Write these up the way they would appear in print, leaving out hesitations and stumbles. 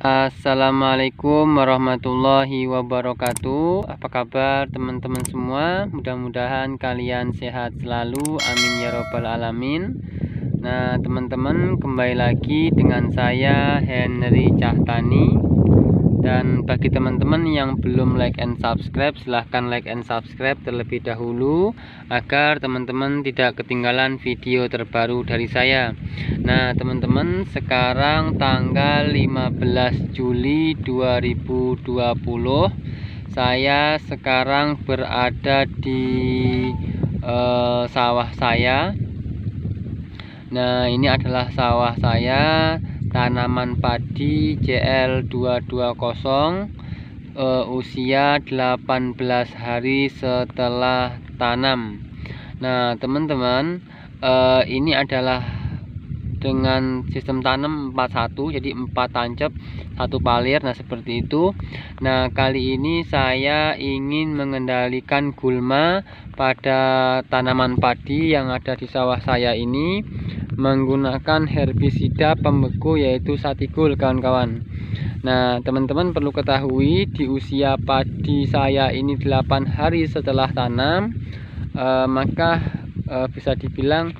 Assalamualaikum warahmatullahi wabarakatuh. Apa kabar teman-teman semua? Mudah-mudahan kalian sehat selalu, amin ya robbal alamin. Nah teman-teman, kembali lagi dengan saya Henry Cahtani. Dan bagi teman-teman yang belum like and subscribe, silahkan like and subscribe terlebih dahulu agar teman-teman tidak ketinggalan video terbaru dari saya. Nah teman-teman, sekarang tanggal 15 Juli 2020, saya sekarang berada di sawah saya. Nah ini adalah sawah saya, tanaman padi JL220, usia 18 hari setelah tanam. Nah teman-teman, ini adalah dengan sistem tanam 41, jadi 4 tancap 1 palir. Nah seperti itu. Nah kali ini saya ingin mengendalikan gulma pada tanaman padi yang ada di sawah saya ini menggunakan herbisida pembeku yaitu Satigul, kawan-kawan. Nah teman-teman perlu ketahui, di usia padi saya ini 8 hari setelah tanam, maka bisa dibilang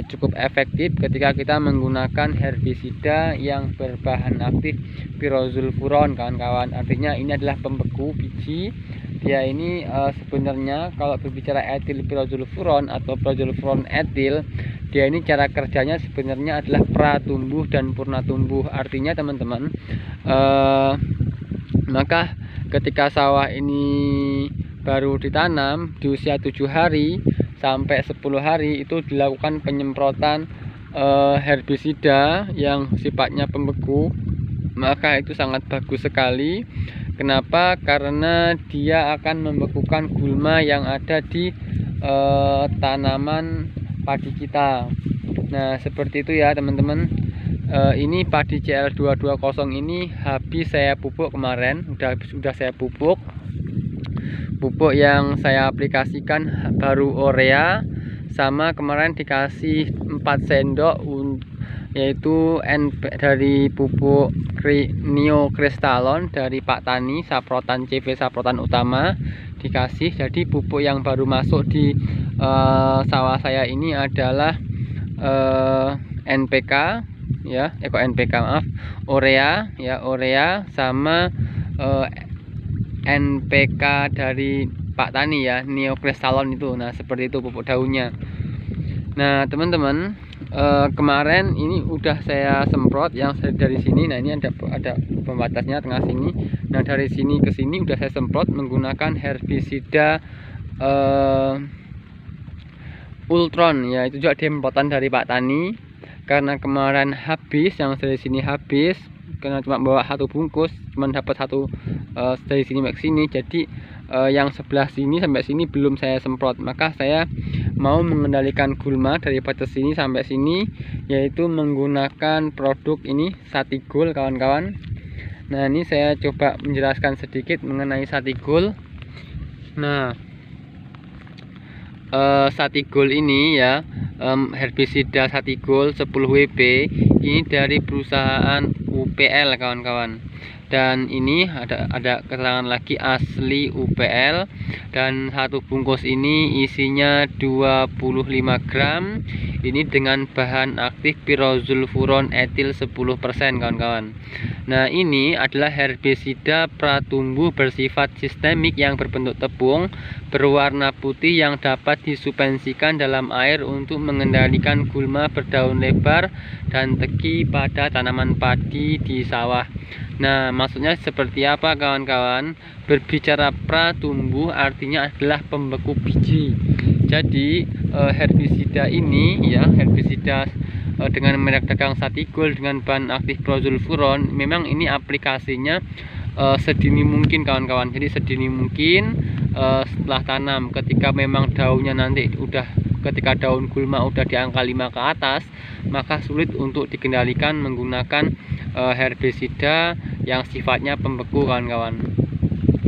cukup efektif ketika kita menggunakan herbisida yang berbahan aktif Pyrosulfuron, kawan-kawan. Artinya ini adalah pembeku biji. Dia ini sebenarnya kalau berbicara etil Pyrosulfuron atau Pyrosulfuron etil, dia ini cara kerjanya sebenarnya adalah pratumbuh dan purnatumbuh. Artinya teman-teman, maka ketika sawah ini baru ditanam di usia 7 hari sampai 10 hari itu dilakukan penyemprotan herbisida yang sifatnya pembeku, maka itu sangat bagus sekali. Kenapa? Karena dia akan membekukan gulma yang ada di tanaman padi kita. Nah seperti itu ya teman-teman. Ini padi JL220 ini habis saya pupuk kemarin, sudah saya pupuk. Pupuk yang saya aplikasikan baru urea, sama kemarin dikasih 4 sendok yaitu dari pupuk Neokristalon dari Pak Tani, saprotan CV, saprotan utama dikasih. Jadi pupuk yang baru masuk di sawah saya ini adalah NPK ya, NPK maaf, urea ya, urea sama NPK dari Pak Tani ya, Neokristalon itu. Nah seperti itu pupuk daunnya. Nah teman-teman, kemarin ini udah saya semprot yang dari sini. Nah ini ada pembatasnya tengah sini. Nah dari sini ke sini udah saya semprot menggunakan herbisida Ultron ya, itu juga semprotan dari Pak Tani. Karena kemarin habis, yang dari sini habis, karena cuma bawa 1 bungkus, cuma dapat 1 dari sini ke sini. Jadi yang sebelah sini sampai sini belum saya semprot, maka saya mau mengendalikan gulma dari batas sini sampai sini yaitu menggunakan produk ini Satigul, kawan-kawan. Nah ini saya coba menjelaskan sedikit mengenai Satigul. Nah Satigul ini ya, herbisida Satigul 10 WP ini dari perusahaan UPL, kawan-kawan. Dan ini ada keterangan lagi asli UPL, dan 1 bungkus ini isinya 25 gram. Ini dengan bahan aktif Pyrosulfuron etil 10%, kawan-kawan. Nah ini adalah herbisida pratumbuh bersifat sistemik yang berbentuk tepung berwarna putih yang dapat disuspensikan dalam air untuk mengendalikan gulma berdaun lebar dan teki pada tanaman padi di sawah. Nah maksudnya seperti apa, kawan-kawan? Berbicara pratumbuh artinya adalah pembeku biji. Jadi herbisida ini ya, herbisida dengan merek dagang Satigul dengan bahan aktif Pyrosulfuron, memang ini aplikasinya sedini mungkin, kawan-kawan. Jadi sedini mungkin setelah tanam, ketika memang daunnya nanti ketika daun gulma udah di angka 5 ke atas, maka sulit untuk dikendalikan menggunakan herbisida yang sifatnya pembeku, kawan-kawan.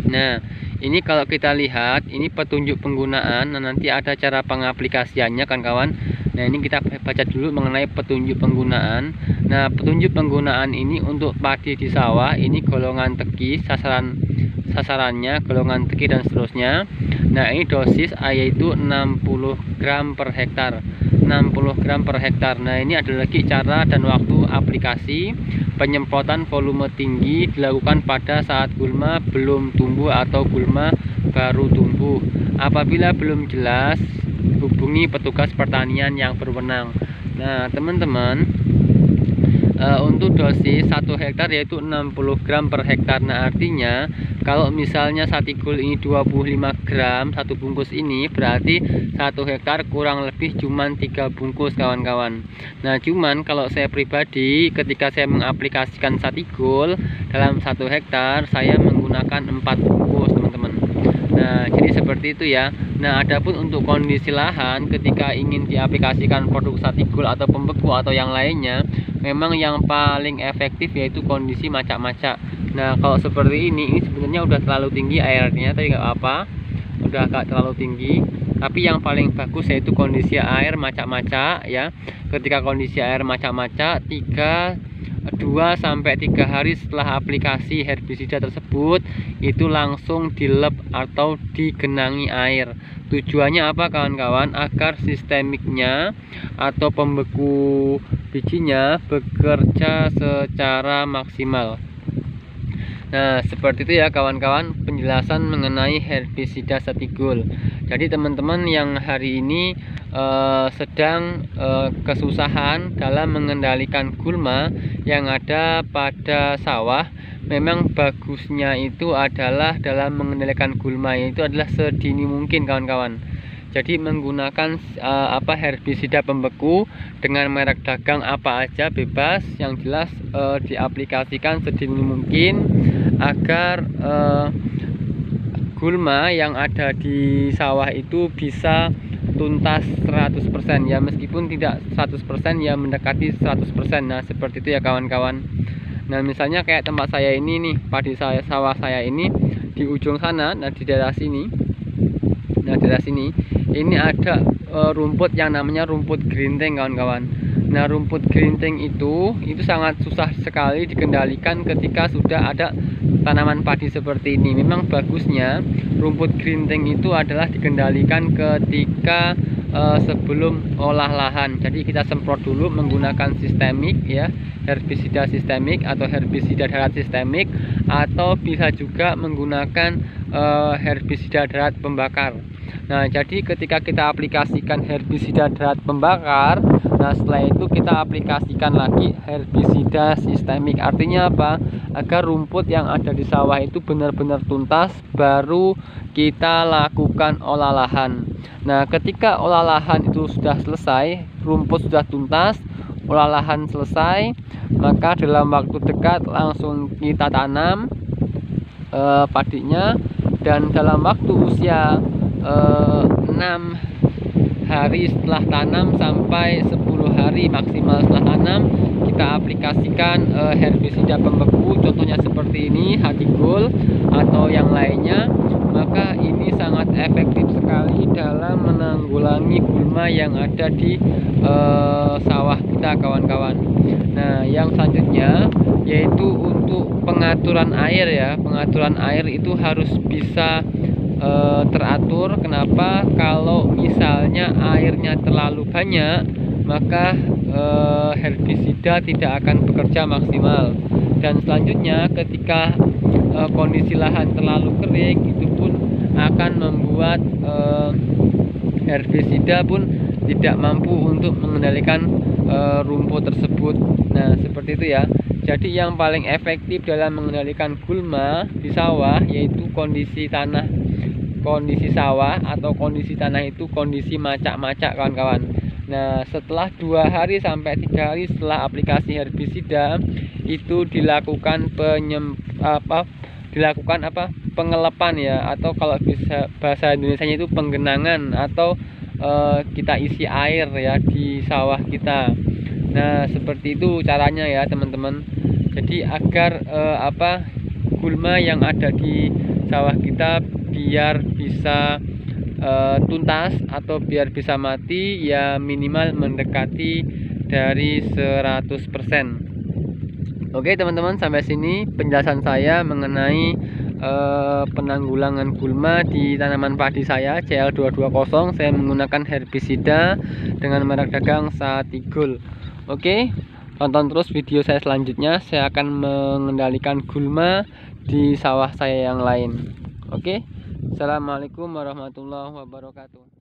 Nah ini kalau kita lihat, ini petunjuk penggunaan. Nah nanti ada cara pengaplikasiannya, kan kawan. Nah ini kita baca dulu mengenai petunjuk penggunaan. Nah, petunjuk penggunaan ini untuk padi di sawah ini golongan teki, sasarannya golongan teki dan seterusnya. Nah, ini dosis yaitu 60 gram per hektar. 60 gram per hektar. Nah, ini ada lagi cara dan waktu aplikasi. Penyemprotan volume tinggi dilakukan pada saat gulma belum tumbuh atau gulma baru tumbuh. Apabila belum jelas, hubungi petugas pertanian yang berwenang. Nah, teman-teman, untuk dosis 1 hektar yaitu 60 gram per hektar. Nah, artinya kalau misalnya satigul ini 25 gram satu bungkus ini, berarti 1 hektar kurang lebih cuman 3 bungkus kawan-kawan. Nah, cuman kalau saya pribadi ketika saya mengaplikasikan satigul dalam 1 hektar, saya menggunakan 4 bungkus teman-teman. Nah, jadi seperti itu ya. Nah, adapun untuk kondisi lahan ketika ingin diaplikasikan produk satigul atau pembeku atau yang lainnya, memang yang paling efektif yaitu kondisi macak-macak. Nah, kalau seperti ini sebenarnya udah terlalu tinggi airnya, tapi nggak apa, udah agak terlalu tinggi. Tapi yang paling bagus yaitu kondisi air macak-macak ya. Ketika kondisi air macak-macak 2-3 hari setelah aplikasi herbisida tersebut, itu langsung dilep atau digenangi air. Tujuannya apa kawan-kawan? Agar sistemiknya atau pembeku bijinya bekerja secara maksimal. Nah, seperti itu ya kawan-kawan penjelasan mengenai herbisida satigul. Jadi teman-teman yang hari ini sedang kesusahan dalam mengendalikan gulma yang ada pada sawah, memang bagusnya itu adalah dalam mengendalikan gulma itu adalah sedini mungkin kawan-kawan. Jadi menggunakan herbisida pembeku dengan merek dagang apa aja bebas, yang jelas diaplikasikan sedini mungkin agar gulma yang ada di sawah itu bisa tuntas 100% ya, meskipun tidak 100% ya mendekati 100%. Nah, seperti itu ya kawan-kawan. Nah, misalnya kayak tempat saya ini nih, padi sawah saya ini di ujung sana, nah di daerah sini. Nah, daerah sini ini ada rumput yang namanya rumput gerinting kawan-kawan. Nah, rumput gerinting itu sangat susah sekali dikendalikan ketika sudah ada tanaman padi seperti ini. Memang bagusnya rumput gerinting itu adalah dikendalikan ketika sebelum olah lahan. Jadi kita semprot dulu menggunakan sistemik ya, herbisida sistemik atau herbisida darat sistemik, atau bisa juga menggunakan herbisida darat pembakar. Nah, jadi ketika kita aplikasikan herbisida darat pembakar, nah setelah itu kita aplikasikan lagi herbisida sistemik. Artinya apa? Agar rumput yang ada di sawah itu benar-benar tuntas, baru kita lakukan olah lahan. Nah, ketika olah lahan itu sudah selesai, rumput sudah tuntas, olah lahan selesai, maka dalam waktu dekat langsung kita tanam padinya, dan dalam waktu usia 6 hari setelah tanam sampai 10 hari maksimal setelah tanam, kita aplikasikan herbisida pembeku, contohnya seperti ini satigul atau yang lainnya. Maka ini sangat efektif sekali dalam menanggulangi gulma yang ada di sawah kita kawan-kawan. Nah, yang selanjutnya yaitu untuk pengaturan air ya. Pengaturan air itu harus bisa teratur. Kenapa? Kalau misalnya airnya terlalu banyak, maka herbisida tidak akan bekerja maksimal. Dan selanjutnya ketika kondisi lahan terlalu kering, itu pun akan membuat herbisida pun tidak mampu untuk mengendalikan rumput tersebut. Nah, seperti itu ya. Jadi yang paling efektif dalam mengendalikan gulma di sawah yaitu kondisi sawah atau kondisi tanah itu kondisi macak-macak kawan-kawan. Nah, setelah 2 hari sampai 3 hari setelah aplikasi herbisida itu dilakukan pengelepan ya, atau kalau bisa bahasa Indonesianya itu penggenangan, atau kita isi air ya di sawah kita. Nah, seperti itu caranya ya teman-teman. Jadi agar gulma yang ada di sawah kita biar bisa tuntas atau biar bisa mati ya, minimal mendekati dari 100%. Oke teman-teman, sampai sini penjelasan saya mengenai penanggulangan gulma di tanaman padi saya CL220. Saya menggunakan herbisida dengan merek dagang Satigol. Oke, tonton terus video saya selanjutnya. Saya akan mengendalikan gulma di sawah saya yang lain. Oke, assalamualaikum warahmatullahi wabarakatuh.